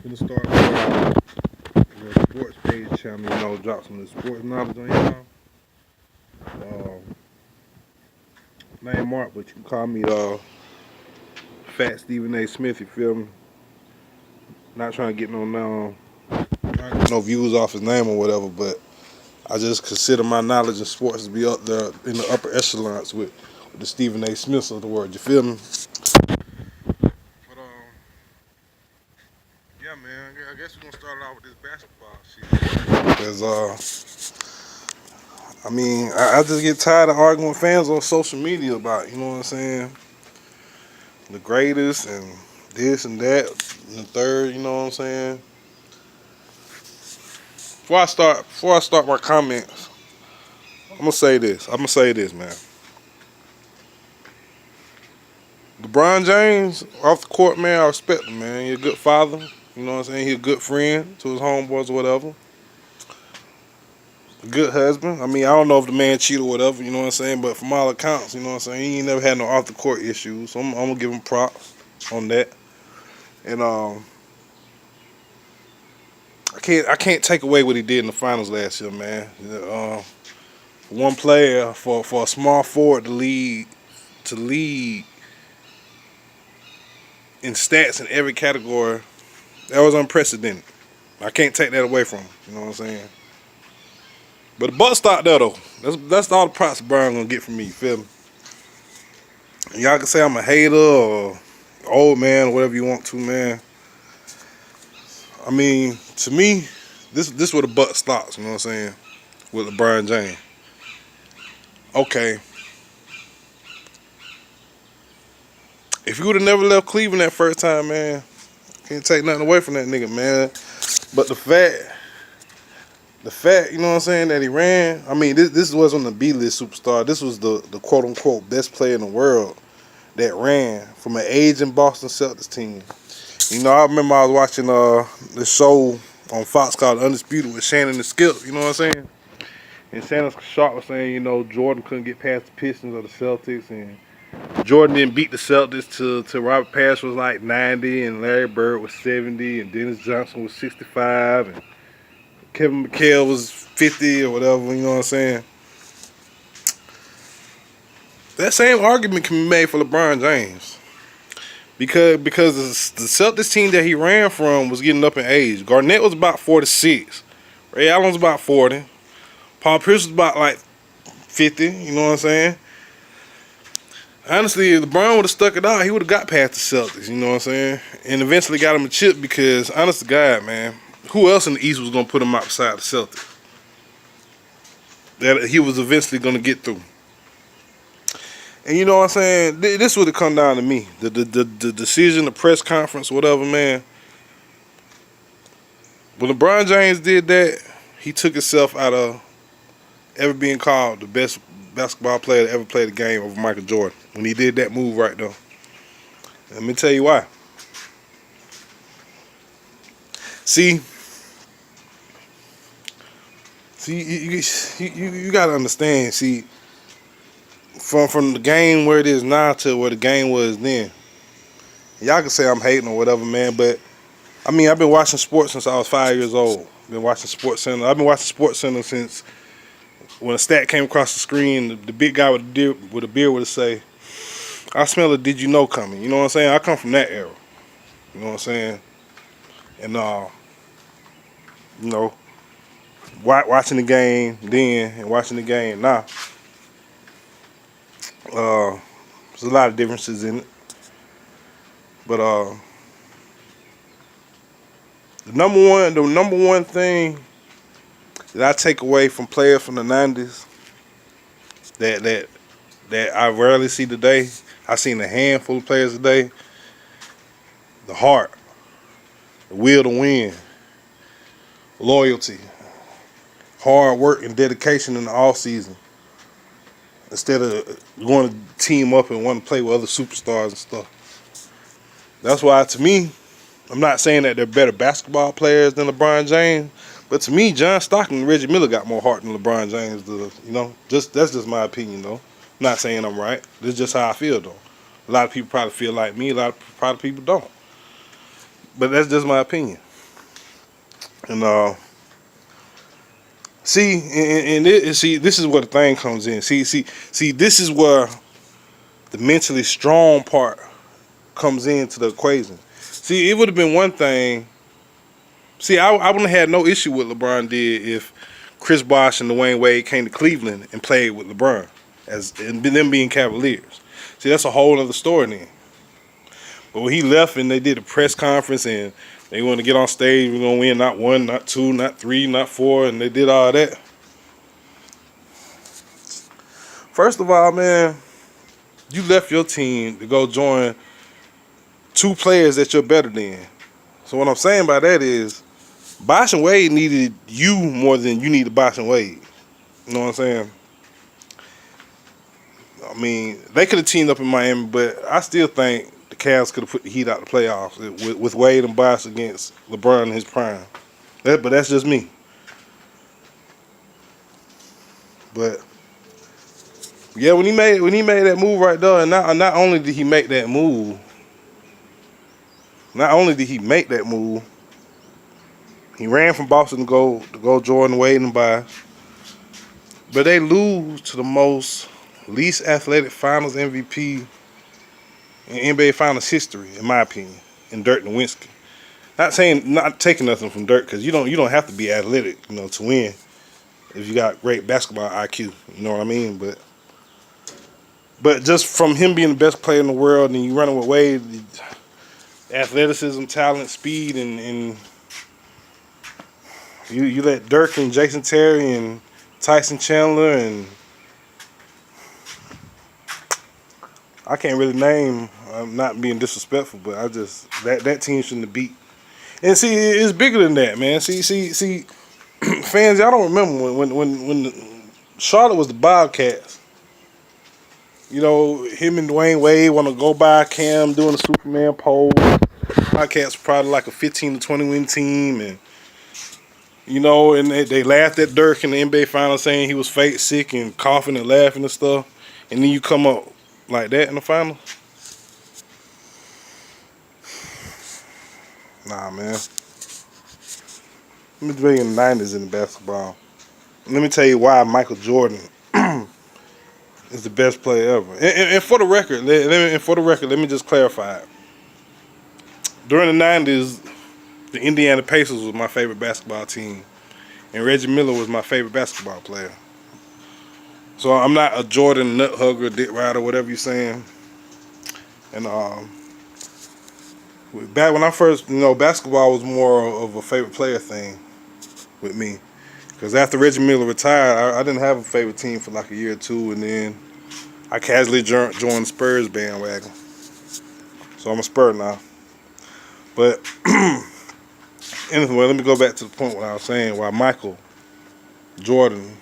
Gonna start the sports page channel, drop some of the sports knowledge on y'all. Name Mark, but you can call me Fat Stephen A. Smith, you feel me? Not trying to get no views off his name or whatever, but I just consider my knowledge in sports to be up there in the upper echelons with the Stephen A. Smiths of the world, you feel me? But yeah, man, I guess we're gonna start it off with this basketball shit. Because I just get tired of arguing with fans on social media about, you know what I'm saying, the greatest and this and that and the third, you know what I'm saying. Before I start my comments, I'm gonna say this. Man. LeBron James off the court, man, I respect him, man. He's a good father, you know what I'm saying. He's a good friend to his homeboys or whatever. A good husband. I mean, I don't know if the man cheated or whatever, you know what I'm saying, but from all accounts, you know what I'm saying, he ain't never had no off the court issues. So I'm gonna give him props on that. And I can't take away what he did in the finals last year, man. One player for a small forward to lead in stats in every category, that was unprecedented. I can't take that away from him. You know what I'm saying? But the buck stopped there though. That's all the props Brian gonna get from me. You feel me? And y'all can say I'm a hater or old man or whatever you want to, man. I mean, to me, this where the buck stops. You know what I'm saying? With LeBron James. Okay, if you would have never left Cleveland that first time, man, can't take nothing away from that nigga, man. But the fact, you know what I'm saying, that he ran. I mean, this wasn't the B-list superstar. This was the quote unquote best player in the world that ran from an aging Boston Celtics team. You know, I remember I was watching this show on Fox called Undisputed with Shannon and Skip. You know what I'm saying? And Shannon Sharp was saying, Jordan couldn't get past the Pistons or the Celtics, and Jordan didn't beat the Celtics till Robert Parrish was like 90, and Larry Bird was 70, and Dennis Johnson was 65, and Kevin McHale was 50 or whatever, you know what I'm saying? That same argument can be made for LeBron James. Because the Celtics team that he ran from was getting up in age. Garnett was about 46. Ray Allen was about 40. Paul Pierce was about like 50, you know what I'm saying? Honestly, if LeBron would have stuck it out, he would have got past the Celtics, you know what I'm saying? And eventually got him a chip because, honest to God, man, who else in the East was going to put him outside the Celtics that he was eventually going to get through? And you know what I'm saying? This would have come down to me. The decision, the press conference, whatever, man. When LeBron James did that, he took himself out of ever being called the best basketball player to ever play the game over Michael Jordan. When he did that move right there. Let me tell you why. See, you gotta understand. See, from the game where it is now to where the game was then. Y'all can say I'm hating or whatever, man, but I mean, I've been watching sports since I was 5 years old. Been watching Sports Center. I've been watching Sports Center since when a stat came across the screen, the big guy with a beard would say, "I smell a did you know coming." You know what I'm saying? I come from that era. You know what I'm saying? And you know, watching the game then and watching the game now, there's a lot of differences in it. But the number one thing that I take away from players from the '90s that I rarely see today, I seen a handful of players today. The heart, the will to win, loyalty, hard work and dedication in the off season. Instead of going to team up and want to play with other superstars and stuff. That's why, to me, I'm not saying that they're better basketball players than LeBron James, but to me, John Stockton and Reggie Miller got more heart than LeBron James does. That's just my opinion, though. I'm not saying I'm right. This is just how I feel, though. A lot of people probably feel like me. A lot of probably people don't. But that's just my opinion. And see, this is where the thing comes in. See, this is where the mentally strong part comes into the equation. See, it would have been one thing. See, I wouldn't have had no issue with LeBron did if Chris Bosh and Dwayne Wade came to Cleveland and played with LeBron and them being Cavaliers. See, that's a whole other story then. But when he left and they did a press conference and they wanted to get on stage, we're gonna win not one, not two, not three, not four, and they did all that. First of all, man, you left your team to go join two players that you're better than. So what I'm saying by that is, Bosh and Wade needed you more than you needed Bosh and Wade. You know what I'm saying? I mean, they could have teamed up in Miami, but I still think the Cavs could have put the Heat out the playoffs with Wade and Bosh against LeBron in his prime. But that's just me. But yeah, when he made that move right there, and not only did he make that move, he ran from Boston to go Jordan, Wade, and Bosh. But they lose to the most least athletic Finals MVP in NBA Finals history, in my opinion, in Dirk Nowitzki. Not taking nothing from Dirk, because you don't have to be athletic, to win if you got great basketball IQ. You know what I mean? But just from him being the best player in the world, and you running with Wade, athleticism, talent, speed, and you let Dirk and Jason Terry and Tyson Chandler, and I can't really name. I'm not being disrespectful, but I just that team shouldn't have beat. And see, it's bigger than that, man. See, fans, y'all don't remember when Charlotte was the Bobcats. Him and Dwayne Wade want to go by Cam doing a Superman pose. Bobcats were probably like a 15 to 20 win team, and and they laughed at Dirk in the NBA Finals, saying he was fake sick and coughing and laughing and stuff. And then you come up like that in the finals. Nah, man. Let me tell you in the 90s in the basketball. Let me tell you why Michael Jordan is the best player ever. And for the record, let me just clarify it. During the 90s, the Indiana Pacers was my favorite basketball team, and Reggie Miller was my favorite basketball player. So I'm not a Jordan nut hugger, dick rider, whatever you're saying. And back when I first, basketball was more of a favorite player thing with me. Because after Reggie Miller retired, I didn't have a favorite team for like a year or two, and then I casually joined the Spurs bandwagon. So I'm a Spur now. But anyway, let me go back to the point where I was saying why Michael Jordan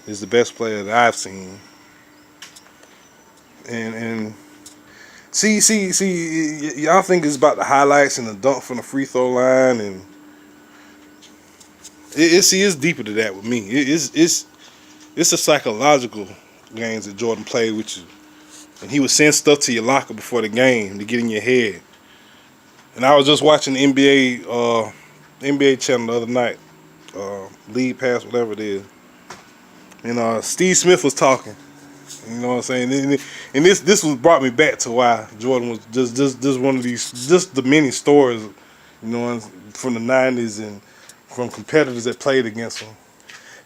is the best player that I've seen. And see, y'all think it's about the highlights and the dunk from the free throw line, and it's deeper than that with me. It's the psychological games that Jordan played with you, and he would send stuff to your locker before the game to get in your head. And I was just watching the NBA channel the other night, League Pass, whatever it is. And Steve Smith was talking. You know what I'm saying? And this was brought me back to why Jordan was just one of these, just the many stories, from the 90s and from competitors that played against him.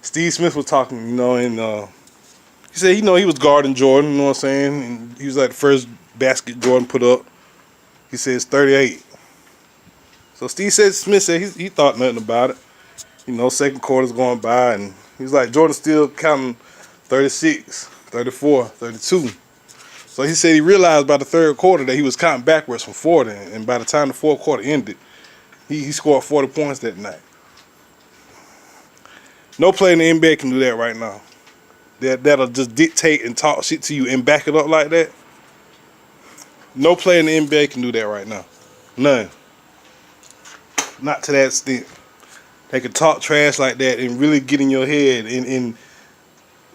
Steve Smith was talking, and he said, he was guarding Jordan, you know what I'm saying? And he was like the first basket Jordan put up. He says 38. So Smith said he thought nothing about it. Second quarter's going by, and he was like, Jordan's still counting 36, 34, 32. So he said he realized by the third quarter that he was counting backwards from 40, and by the time the fourth quarter ended, he scored 40 points that night. No player in the NBA can do that right now. That'll just dictate and talk shit to you and back it up like that. No player in the NBA can do that right now. None. Not to that extent. They can talk trash like that and really get in your head. And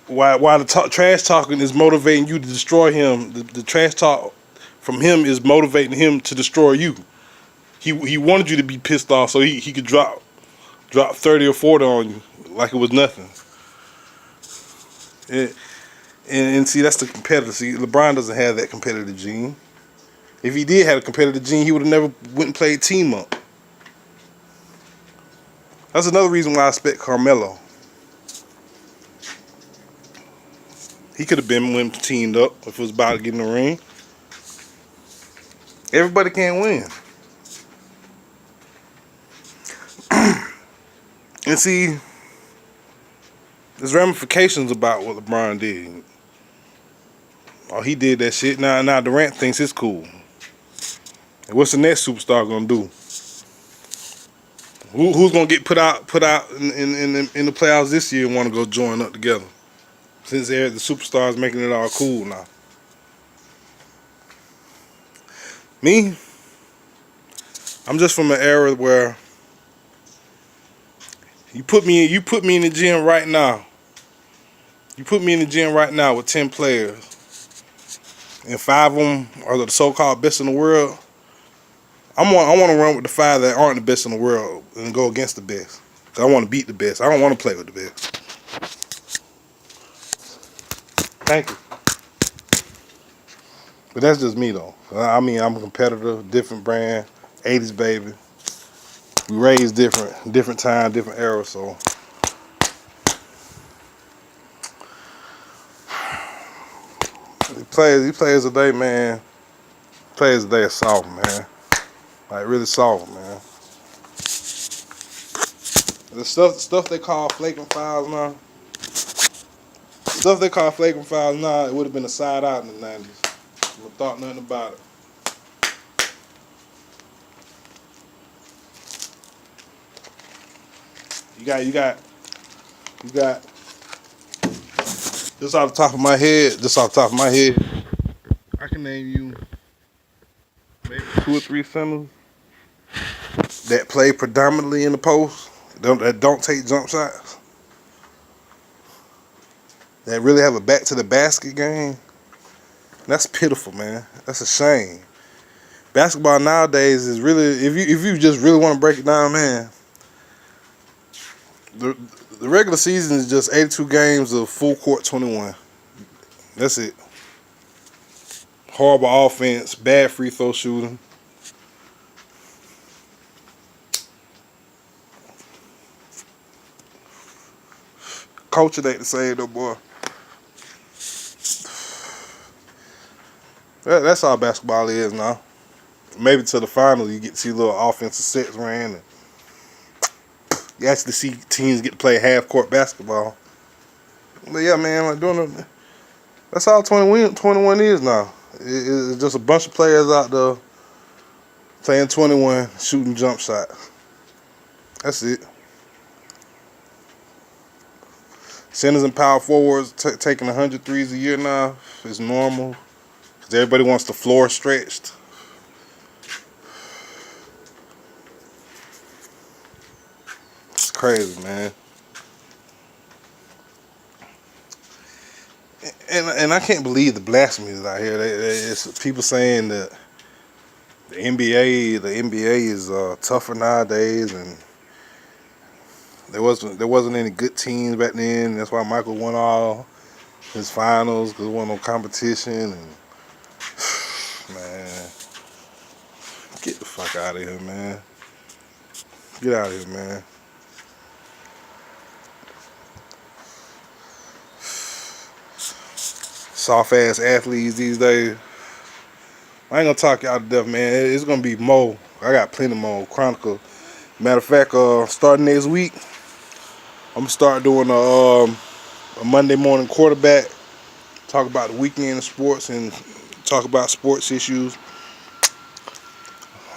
while the trash talking is motivating you to destroy him, the trash talk from him is motivating him to destroy you. He wanted you to be pissed off so he could drop drop 30 or 40 on you like it was nothing. And see, that's the competitor. See, LeBron doesn't have that competitive gene. If he did have a competitive gene, he would have never went and played team up. That's another reason why I expect Carmelo. He could have been when teamed up if it was about to get in the ring. Everybody can't win. And see, there's ramifications about what LeBron did. Oh, he did that shit. Now Durant thinks it's cool. And what's the next superstar gonna do? Who's gonna get put out in the playoffs this year and want to go join up together? Since the superstars making it all cool now. Me, I'm just from an era where you put me in the gym right now. You put me in the gym right now with 10 players, and 5 of them are the so-called best in the world. I want to run with the 5 that aren't the best in the world and go against the best. Cause I want to beat the best. I don't want to play with the best. Thank you. But that's just me though. I mean, I'm a competitor, different brand, 80s baby. We raised different time, different era. So these players today, man. Players today are soft, man. Like really soft, man. The stuff they call flagrant fouls now. Stuff they call flagrant fouls now, it would have been a side out in the 90s. I thought nothing about it. You got just off the top of my head, I can name you maybe 2 or 3 centers that play predominantly in the post, that don't take jump shots, that really have a back to the basket game. That's pitiful, man. That's a shame. Basketball nowadays is really, if you just really want to break it down, man, the regular season is just 82 games of full court 21. That's it. Horrible offense, bad free throw shooting. Culture ain't the same no more. That's all basketball is now. Maybe to the finals you get to see little offensive sets ran. And you actually see teams get to play half court basketball. But yeah, man, like that's all 21 is now. It's just a bunch of players out there playing 21, shooting jump shots. That's it. Centers and power forwards taking 100 threes a year now is normal. Because everybody wants the floor stretched. It's crazy, man. And I can't believe the blasphemy that's out here. It's people saying that the NBA is tougher nowadays, and there wasn't any good teams back then. That's why Michael won all his finals, because there wasn't no competition. And man, get the fuck out of here, man. Get out of here, man. Soft ass athletes these days. I ain't gonna talk y'all to death, man. It's gonna be more. I got plenty more Chronicle. Matter of fact, starting next week, I'm gonna start doing a Monday morning quarterback. Talk about the weekend of sports and talk about sports issues.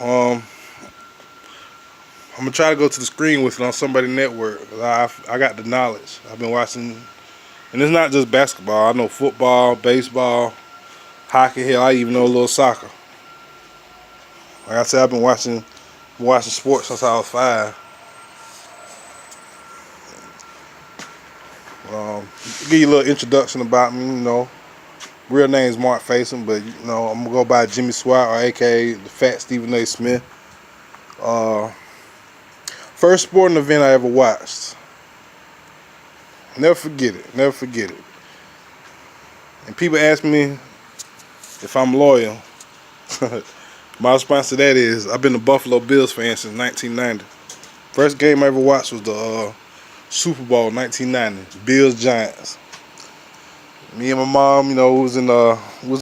I'm gonna try to go to the screen with it on somebody's network. I got the knowledge. I've been watching, and it's not just basketball. I know football, baseball, hockey. Hell, I even know a little soccer. Like I said, I've been watching sports since I was 5. Give you a little introduction about me. You know, real name's Mark Faison, but you know I'm gonna go by Jimmy Swat, or AKA the Fat Stephen A. Smith. First sporting event I ever watched. Never forget it. Never forget it. And people ask me if I'm loyal. My response to that is I've been a Buffalo Bills fan since 1990. First game I ever watched was the Super Bowl 1990, Bills Giants. Me and my mom, was in